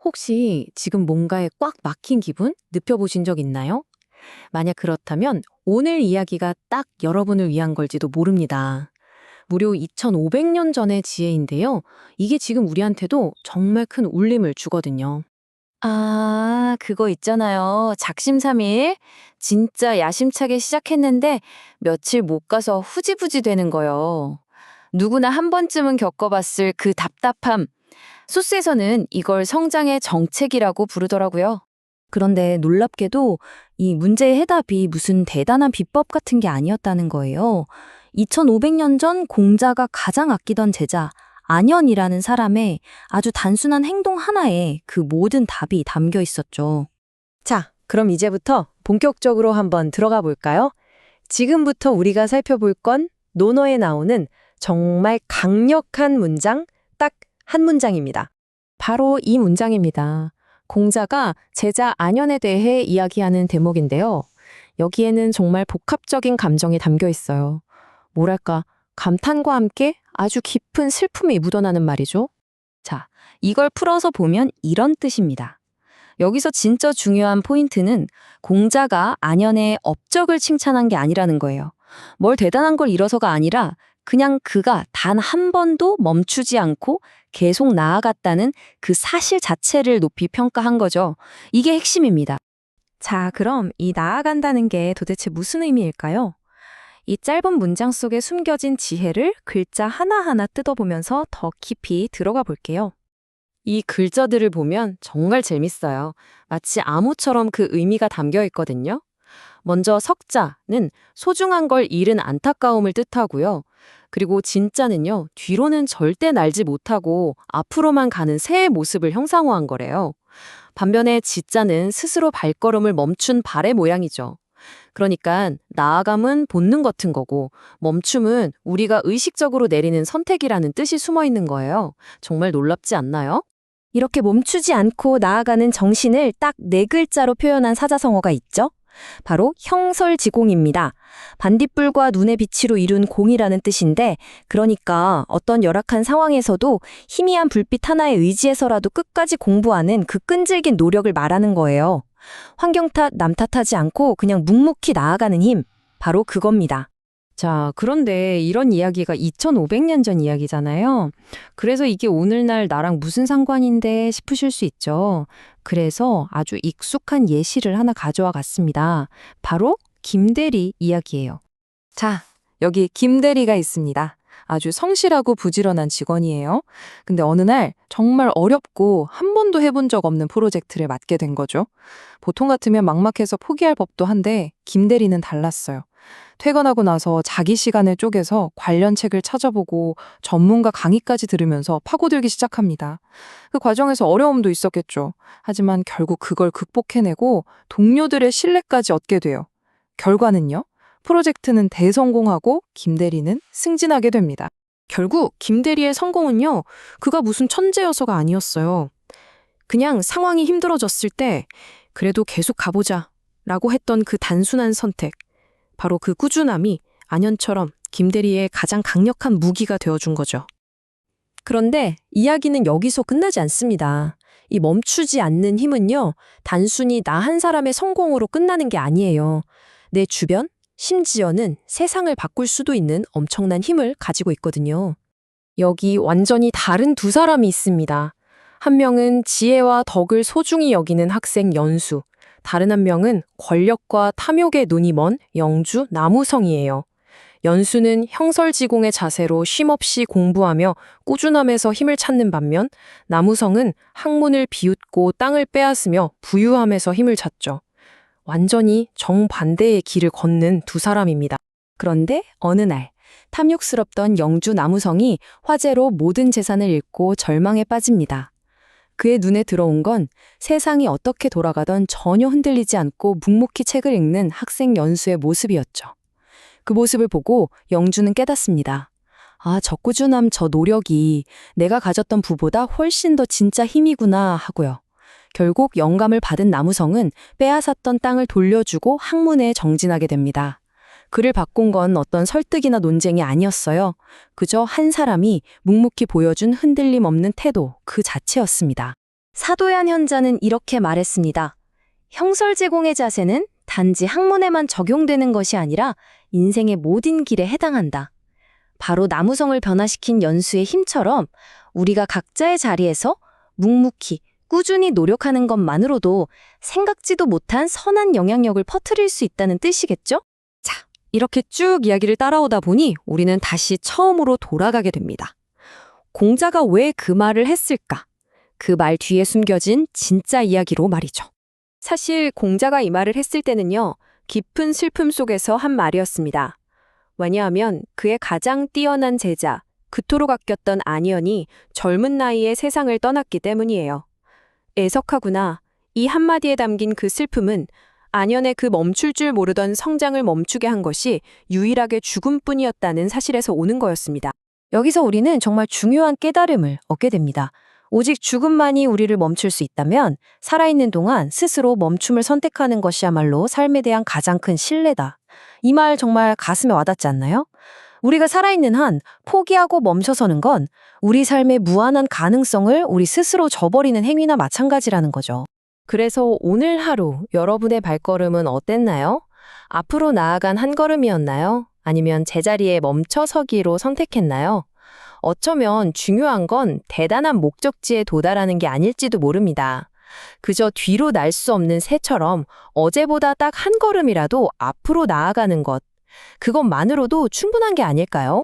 혹시 지금 뭔가에 꽉 막힌 기분 느껴보신 적 있나요? 만약 그렇다면 오늘 이야기가 딱 여러분을 위한 걸지도 모릅니다. 무려 2500년 전의 지혜인데요. 이게 지금 우리한테도 정말 큰 울림을 주거든요. 아, 그거 있잖아요. 작심삼일. 진짜 야심차게 시작했는데 며칠 못 가서 후지부지 되는 거요. 누구나 한 번쯤은 겪어봤을 그 답답함. 소스에서는 이걸 성장의 정책이라고 부르더라고요. 그런데 놀랍게도 이 문제의 해답이 무슨 대단한 비법 같은 게 아니었다는 거예요. 2500년 전 공자가 가장 아끼던 제자, 안현이라는 사람의 아주 단순한 행동 하나에 그 모든 답이 담겨 있었죠. 자, 그럼 이제부터 본격적으로 한번 들어가 볼까요? 지금부터 우리가 살펴볼 건 논어에 나오는 정말 강력한 문장, 딱 한 문장입니다. 바로 이 문장입니다. 공자가 제자 안현에 대해 이야기하는 대목인데요. 여기에는 정말 복합적인 감정이 담겨 있어요. 뭐랄까, 감탄과 함께 아주 깊은 슬픔이 묻어나는 말이죠. 자, 이걸 풀어서 보면 이런 뜻입니다. 여기서 진짜 중요한 포인트는 공자가 안현의 업적을 칭찬한 게 아니라는 거예요. 뭘 대단한 걸 이뤄서가 아니라 그냥 그가 단 한 번도 멈추지 않고 계속 나아갔다는 그 사실 자체를 높이 평가한 거죠. 이게 핵심입니다. 자, 그럼 이 나아간다는 게 도대체 무슨 의미일까요? 이 짧은 문장 속에 숨겨진 지혜를 글자 하나하나 뜯어보면서 더 깊이 들어가 볼게요. 이 글자들을 보면 정말 재밌어요. 마치 암호처럼 그 의미가 담겨 있거든요. 먼저 석자는 소중한 걸 잃은 안타까움을 뜻하고요. 그리고 진짜는요, 뒤로는 절대 날지 못하고 앞으로만 가는 새의 모습을 형상화한 거래요. 반면에 지자는 스스로 발걸음을 멈춘 발의 모양이죠. 그러니까 나아감은 본능 같은 거고 멈춤은 우리가 의식적으로 내리는 선택이라는 뜻이 숨어 있는 거예요. 정말 놀랍지 않나요? 이렇게 멈추지 않고 나아가는 정신을 딱 네 글자로 표현한 사자성어가 있죠? 바로 형설지공입니다. 반딧불과 눈의 빛으로 이룬 공이라는 뜻인데, 그러니까 어떤 열악한 상황에서도 희미한 불빛 하나에 의지해서라도 끝까지 공부하는 그 끈질긴 노력을 말하는 거예요. 환경 탓, 남 탓하지 않고 그냥 묵묵히 나아가는 힘, 바로 그겁니다. 자, 그런데 이런 이야기가 2500년 전 이야기잖아요. 그래서 이게 오늘날 나랑 무슨 상관인데 싶으실 수 있죠. 그래서 아주 익숙한 예시를 하나 가져와 갔습니다. 바로 김대리 이야기예요. 자, 여기 김대리가 있습니다. 아주 성실하고 부지런한 직원이에요. 근데 어느 날 정말 어렵고 한 번도 해본 적 없는 프로젝트를 맡게 된 거죠. 보통 같으면 막막해서 포기할 법도 한데 김대리는 달랐어요. 퇴근하고 나서 자기 시간을 쪼개서 관련 책을 찾아보고 전문가 강의까지 들으면서 파고들기 시작합니다. 그 과정에서 어려움도 있었겠죠. 하지만 결국 그걸 극복해내고 동료들의 신뢰까지 얻게 돼요. 결과는요? 프로젝트는 대성공하고 김대리는 승진하게 됩니다. 결국 김대리의 성공은요, 그가 무슨 천재여서가 아니었어요. 그냥 상황이 힘들어졌을 때 그래도 계속 가보자 라고 했던 그 단순한 선택. 바로 그 꾸준함이 안현처럼 김대리의 가장 강력한 무기가 되어준 거죠. 그런데 이야기는 여기서 끝나지 않습니다. 이 멈추지 않는 힘은요, 단순히 나 한 사람의 성공으로 끝나는 게 아니에요. 내 주변, 심지어는 세상을 바꿀 수도 있는 엄청난 힘을 가지고 있거든요. 여기 완전히 다른 두 사람이 있습니다. 한 명은 지혜와 덕을 소중히 여기는 학생 연수, 다른 한 명은 권력과 탐욕에 눈이 먼 영주 나무성이에요. 연수는 형설지공의 자세로 쉼없이 공부하며 꾸준함에서 힘을 찾는 반면 나무성은 학문을 비웃고 땅을 빼앗으며 부유함에서 힘을 찾죠. 완전히 정반대의 길을 걷는 두 사람입니다. 그런데 어느 날 탐욕스럽던 영주 나무성이 화재로 모든 재산을 잃고 절망에 빠집니다. 그의 눈에 들어온 건 세상이 어떻게 돌아가던 전혀 흔들리지 않고 묵묵히 책을 읽는 학생 연수의 모습이었죠. 그 모습을 보고 영주는 깨닫습니다. 아, 저 꾸준함, 저 노력이 내가 가졌던 부보다 훨씬 더 진짜 힘이구나 하고요. 결국 영감을 받은 나무성은 빼앗았던 땅을 돌려주고 학문에 정진하게 됩니다. 그를 바꾼 건 어떤 설득이나 논쟁이 아니었어요. 그저 한 사람이 묵묵히 보여준 흔들림 없는 태도 그 자체였습니다. 사도얀 현자는 이렇게 말했습니다. 형설 제공의 자세는 단지 학문에만 적용되는 것이 아니라 인생의 모든 길에 해당한다. 바로 나무성을 변화시킨 연수의 힘처럼 우리가 각자의 자리에서 묵묵히 꾸준히 노력하는 것만으로도 생각지도 못한 선한 영향력을 퍼뜨릴 수 있다는 뜻이겠죠? 이렇게 쭉 이야기를 따라오다 보니 우리는 다시 처음으로 돌아가게 됩니다. 공자가 왜 그 말을 했을까? 그 말 뒤에 숨겨진 진짜 이야기로 말이죠. 사실 공자가 이 말을 했을 때는요, 깊은 슬픔 속에서 한 말이었습니다. 왜냐하면 그의 가장 뛰어난 제자, 그토록 아꼈던 안희연이 젊은 나이에 세상을 떠났기 때문이에요. 애석하구나. 이 한마디에 담긴 그 슬픔은 안현의 그 멈출 줄 모르던 성장을 멈추게 한 것이 유일하게 죽음뿐이었다는 사실에서 오는 거였습니다. 여기서 우리는 정말 중요한 깨달음을 얻게 됩니다. 오직 죽음만이 우리를 멈출 수 있다면 살아있는 동안 스스로 멈춤을 선택하는 것이야말로 삶에 대한 가장 큰 신뢰다. 이 말 정말 가슴에 와닿지 않나요? 우리가 살아있는 한 포기하고 멈춰서는 건 우리 삶의 무한한 가능성을 우리 스스로 저버리는 행위나 마찬가지라는 거죠. 그래서 오늘 하루 여러분의 발걸음은 어땠나요? 앞으로 나아간 한 걸음이었나요? 아니면 제자리에 멈춰서기로 선택했나요? 어쩌면 중요한 건 대단한 목적지에 도달하는 게 아닐지도 모릅니다. 그저 뒤로 날 수 없는 새처럼 어제보다 딱 한 걸음이라도 앞으로 나아가는 것, 그것만으로도 충분한 게 아닐까요?